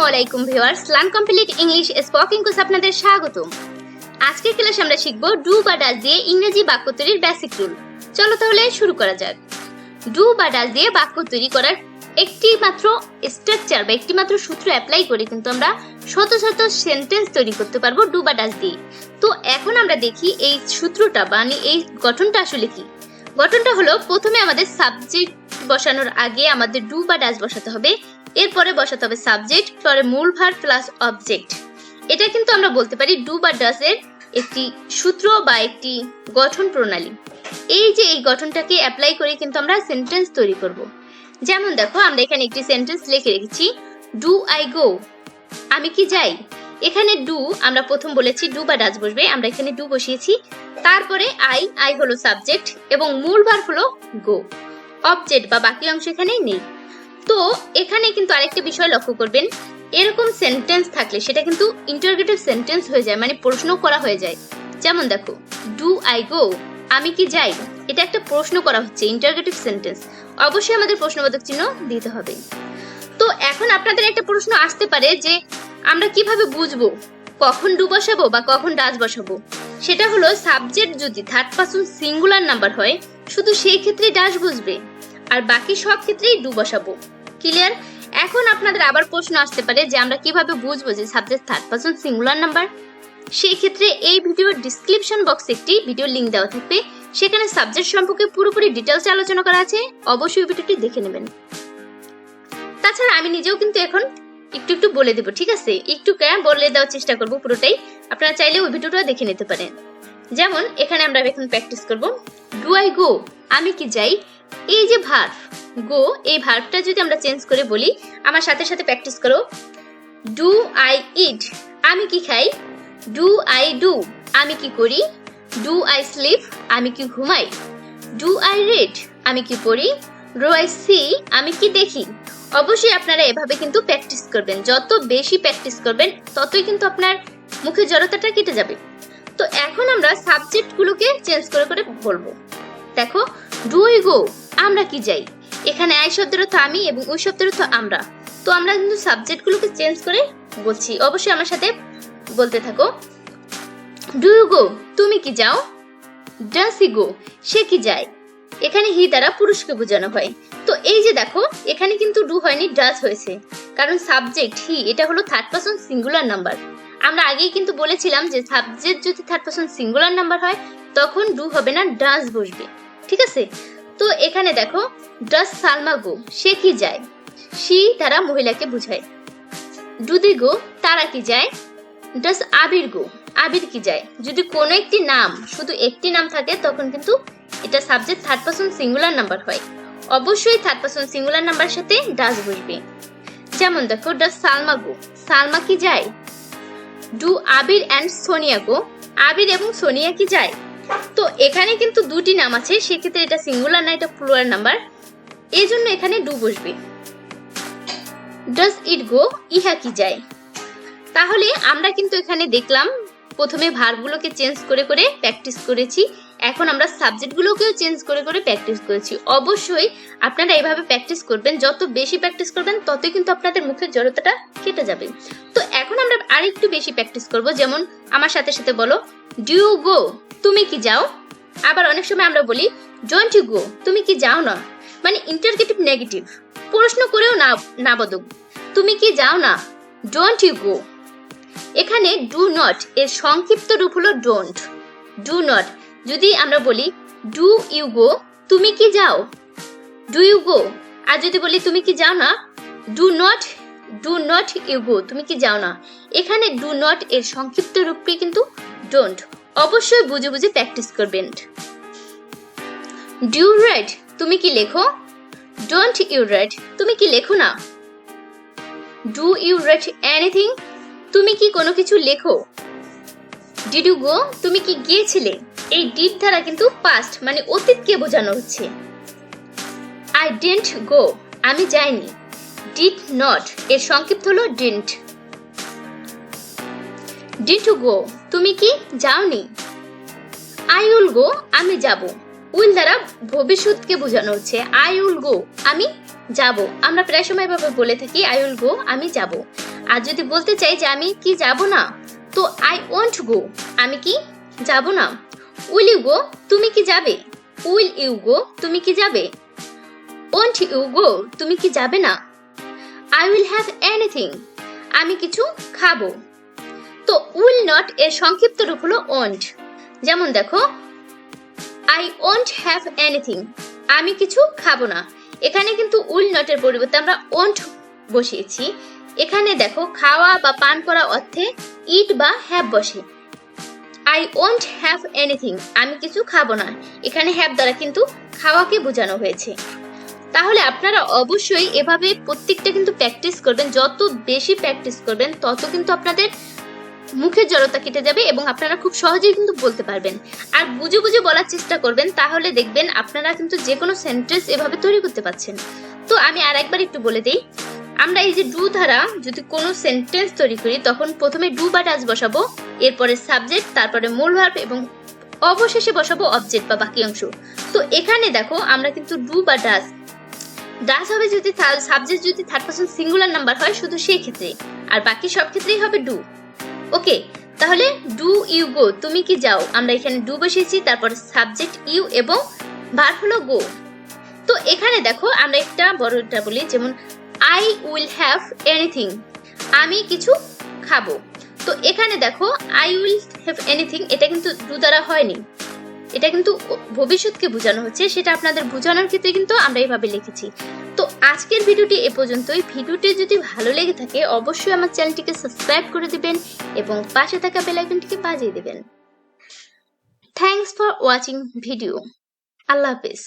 আলাইকুম viewers, learn complete English spoken course আপনাদের স্বাগতম। আজকের ক্লাসে আমরা শিখব ডু বা ডাজ দিয়ে ইংরেজি বাক্য তৈরির বেসিক রুল। চলো তাহলে শুরু করা যাক। ডু বা ডাজ দিয়ে বাক্য তৈরি করার একটি মাত্র স্ট্রাকচার বা একটি মাত্র সূত্র অ্যাপ্লাই করে কিন্তু আমরা শত শত সেন্টেন্স তৈরি করতে পারবো ডু বা ডাজ দিয়ে। তো এখন আমরা দেখি এই সূত্রটা মানে এই গঠনটা আসলে কি। গঠনটা হলো, প্রথমে আমাদের সাবজেক্ট বসানোর আগে আমাদের ডু বা ডাজ বসাতে হবে, এরপরে বসাতে হবে সাবজেক্ট, পরে মূল ভার্ব প্লাস অবজেক্ট। এটা কিন্তু আমরা বলতে পারি ডু বা ডাজ এর একটি সূত্র বা একটি গঠন প্রণালী। এই যে এই গঠনটাকে অ্যাপ্লাই করে কিন্তু আমরা সেন্টেন্স তৈরি করব। যেমন দেখো, আমরা এখানে একটি সেন্টেন্স লিখে রেখেছি, ডু আই গো, আমি কি যাই। এখানে ডু আমরা প্রথম বলেছি ডু বা ডাজ বসবে, আমরা এখানে ডু বসিয়েছি। তারপরে আই হলো সাবজেক্ট এবং মূল ভার্ব হলো গো, অবজেক্ট বা বাকি অংশ এখানে নেই। তো এখানে কিন্তু আরেকটা বিষয় লক্ষ্য করবেন, এরকম সেন্টেন্স থাকলে সেটা কিন্তু ইন্টারোগেটিভ সেন্টেন্স হয়ে যায়, মানে প্রশ্ন করা হয়ে যায়। যেমন দেখো, ডু আই গো, আমি কি যাই, এটা একটা প্রশ্ন করা হচ্ছে, ইন্টারোগেটিভ সেন্টেন্স। অবশ্যই আমাদের প্রশ্নবোধক চিহ্ন দিতে হবে। তো এখন আপনাদের একটা প্রশ্ন আসতে পারে যে আমরা কিভাবে বুঝবো কখন ডু বসাবো বা কখন ডাজ বসাবো। সেটা হলো, সাবজেক্ট যদি থার্ড পারসন সিঙ্গুলার নাম্বার হয় শুধু সেই ক্ষেত্রে ডাজ বসবে, আর বাকি সব ক্ষেত্রেই ডু বসাবো। ক্লিয়ার? এখন আপনাদের আবার প্রশ্ন আসতে পারে যে আমরা কিভাবে বুঝবো যে subject third person singular number. সেই ক্ষেত্রে এই ভিডিওর ডেসক্রিপশন বক্সে একটি ভিডিও লিংক দেওয়া থাকবে, সেখানে সাবজেক্ট সম্পর্কে পুরোপুরি ডিটেইলসে আলোচনা করা আছে, অবশ্যই ভিডিওটি দেখে নেবেন। তাছাড়া আমি নিজেও কিন্তু এখন একটু একটু বলে দেবো, ঠিক আছে? একটু বলে দেওয়ার চেষ্টা করব পুরোটাই, আপনারা চাইলে ওই ভিডিওটা দেখে নিতে পারেন। যেমন এখানে আমরা এখন প্র্যাকটিস করব, ডু আই গো, আমি কি যাই। এই যে ভার্ব গো, এই ভার্বটা যদি আমরা চেঞ্জ করে বলি, আমার সাথে সাথে প্র্যাকটিস করো, ডু আই ইট, আমি কি খাই। ডু আই ডু, আমি কি করি। ডু আই স্লিপ, আমি কি ঘুমাই। ডু আই রিড, আমি কি পড়ি। ডু আই সি, আমি কি দেখি। অবশ্যই আপনারা এভাবে কিন্তু প্র্যাকটিস করবেন, যত বেশি প্র্যাকটিস করবেন ততই কিন্তু আপনার মুখে জড়তাটা কেটে যাবে। তো এখন আমরা সাবজেক্ট গুলোকে চেঞ্জ করে করে বলবো। দেখো, ডু উই গো, আমরা কি যাই। এখানে আই শব্দের অর্থ আমি এবং ওই শব্দের অর্থ আমরা। তো আমরা কিন্তু সাবজেক্ট গুলোকে চেঞ্জ করে বলছি, অবশ্যই আমার সাথে বলতে থাকো। ডু ইউ গো, তুমি কি যাও। ডাস হি গো, সে কি যায়। এখানে হি দ্বারা পুরুষকে বোঝানো হয়। তো এই যে দেখো, এখানে কিন্তু ডু হয়নি, ডাস হয়েছে, কারণ সাবজেক্ট হি এটা হলো থার্ড পারসন সিঙ্গুলার নাম্বার। আমরা আগেই কিন্তু বলেছিলাম যে সাবজেক্ট যদি থার্ড পারসন সিঙ্গুলার নাম্বার হয় তখন ডু হবে না, ডাস বসবে, ঠিক আছে? তো এখানে দেখো, ডাস সালমা গো, সে কি যায়, সি দ্বারা মহিলাকে বোঝায়। ডু দি গো, তারা কি যায়। ডাস আবির গো, আবির কি যায়। যদি কোনো একটি নাম, শুধু একটি নাম থাকে তখন কিন্তু এটা subject third person singular number হয়, অবশ্যই থার্ড পারসন সিঙ্গুলার নাম্বার সাথে ডাস বসবে। যেমন দেখো, ডাস সালমা গো, সালমা কি যায়। ডু আবির অ্যান্ড সোনিয়া গো, আবির এবং সোনিয়া কি যায়। তো এখানে কিন্তু দুটি নাম আছে, সেক্ষেত্রে এটা সিঙ্গুলার না, এটা প্লুরাল নাম্বার, এই জন্য এখানে ডু বসবে। ডাস ইট গো, ইহা কি যায়। তাহলে আমরা কিন্তু এখানে দেখলাম, প্রথমে ভার্বগুলোকে চেঞ্জ করে করে প্র্যাকটিস করেছি, এখন আমরা সাবজেক্টগুলোকেও চেঞ্জ করে করে প্র্যাকটিস করেছি। অবশ্যই আপনারা এইভাবে প্র্যাকটিস করবেন, যত বেশি প্র্যাকটিস করবেন ততই কিন্তু আপনাদের মুখের জড়তাটা কেটে যাবে। তো এখন আমরা আরেকটু বেশি প্র্যাকটিস করব। যেমন আমার সাথে সাথে বলো, ডু ইউ গো, তুমি কি যাও। আবার অনেক সময় আমরা বলি, ডোন্ট ইউ গো, তুমি কি যাও না, মানে ইন্টারগেটিভ নেগেটিভ, প্রশ্ন করেও না বদক, তুমি কি যাও না, ডোন্ট ইউ গো। এখানে ডু নট এর সংক্ষিপ্ত রূপ হলো ডোন্ট। ডু নট, যদি আমরা বলি ডু ইউ গো, তুমি কি যাও, ডু ইউ গো। আর যদি বলি তুমি কি যাও না, ডু নট ইউ গো, তুমি কি যাও না। এখানে ডু নট এর সংক্ষিপ্ত রূপটি কিন্তু ডোন্ট। অবশ্যই বুঝে বুঝে প্র্যাকটিস করবেন। ডু ইউ রাইট, তুমি কি লেখো। ডোন্ট ইউ রাইট, তুমি কি লেখো না। ডু ইউ রাইট এনিথিং, তুমি কি কোনো কিছু লেখো। ডিড ইউ গো, তুমি কি গিয়েছিলে। এই ডিড দ্বারা কিন্তু পাস্ট মানে অতীতকে বোঝানো হচ্ছে। আই ডিডন্ট গো, আমি যাইনি। ডিড নট এর সংক্ষিপ্ত হলো ডিডন্ট। ডিড ইউ গো, তুমি কি যাওনি। আই উইল গো, আমি যাব। উইল দ্বারা ভবিষ্যৎকে বোঝানো হচ্ছে। আই উইল গো, আমি যাব, আমরা প্রায় সময় এভাবে বলে থাকি আই উইল গো, আমি যাব। আর যদি বলতে চাই যে আমি কি যাব না, তো আই ওয়ন্ট গো, আমি কি যাব না। উইল ইউ গো, তুমি কি যাবে? উইল ইউ গো, তুমি কি যাবে? ওয়ন্ট ইউ গো, তুমি কি যাবে না? আই উইল হ্যাভ এনিথিং, আমি কিছু খাবো। তো উইল নট এর সংক্ষিপ্ত রূপ হলো ওয়ন্ট। যেমন দেখো, আই ওয়ন্ট হ্যাভ এনিথিং, আমি কিছু খাবো না। এখানে কিন্তু উইল নট এর পরিবর্তে আমরা ওয়ন্ট বসিয়েছি। এখানে দেখো খাওয়া বা পান করা অর্থে ইট বা হ্যাভ বসে। আই ওয়ন্ট হ্যাভ এনিথিং, আমি কিছু খাবো না। এখানে হ্যাভ দ্বারা কিন্তু খাওয়াকে বোঝানো হয়েছে। তাহলে আপনারা অবশ্যই এভাবে প্রত্যেকটা কিন্তু প্র্যাকটিস করবেন। যত বেশি প্র্যাকটিস করবেন তত কিন্তু আপনাদের মুখের জড়তা কেটে যাবে এবং আপনারা খুব সহজেই কিন্তু বলতে পারবেন। আর বুঝে বুঝে বলার চেষ্টা করবেন, তাহলে দেখবেন আপনারা কিন্তু যে কোনো সেন্টেন্স এভাবে তৈরি করতে পারছেন। তো আমি আর একবার একটু বলে দেই, আমরা এই যে ডু দ্বারা যদি কোনো সেন্টেন্স তৈরি করি তখন প্রথমে ডু বা ডাজ বসাবো, এরপরে সাবজেক্ট, তারপরে মূল ভার্ব এবং অবশেষে বসাবো অবজেক্ট বা বাকি অংশ। তো এখানে দেখো আমরা কিন্তু ডু বা ডাজ, ডাজ হবে যদি সাবজেক্ট যদি থার্ড পারসন সিঙ্গুলার নাম্বার হয় শুধু সেই ক্ষেত্রে, আর বাকি সব ক্ষেত্রেই হবে ডু। ওকে, তাহলে ডু ইউ গো, তুমি কি যাও, আমরা এখানে ডু বসিয়েছি, তারপর সাবজেক্ট ইউ এবং ভার্ব হলো গো। তো এখানে দেখো আমরা একটা বড়টা বলি, যেমন আই উইল হ্যাভ এনিথিং, আমি কিছু খাবো। তো এখানে দেখো আই উইল হ্যাভ এনিথিং, এটা কিন্তু ডু দ্বারা হয়নি, এটা কিন্তু ভবিষ্যৎকে বোঝানো হচ্ছে। সেটা আপনাদের বোঝানোর ক্ষেত্রে কিন্তু আমরা এইভাবে লিখেছি। তো আজকের ভিডিওটি এ পর্যন্তই। ভিডিওটি যদি ভালো লেগে থাকে অবশ্যই আমার চ্যানেলটিকে সাবস্ক্রাইব করে দিবেন এবং পাশে থাকা বেল আইকনটিকে বাজিয়ে দিবেন। Thanks for watching video. আল্লাহ হাফেজ।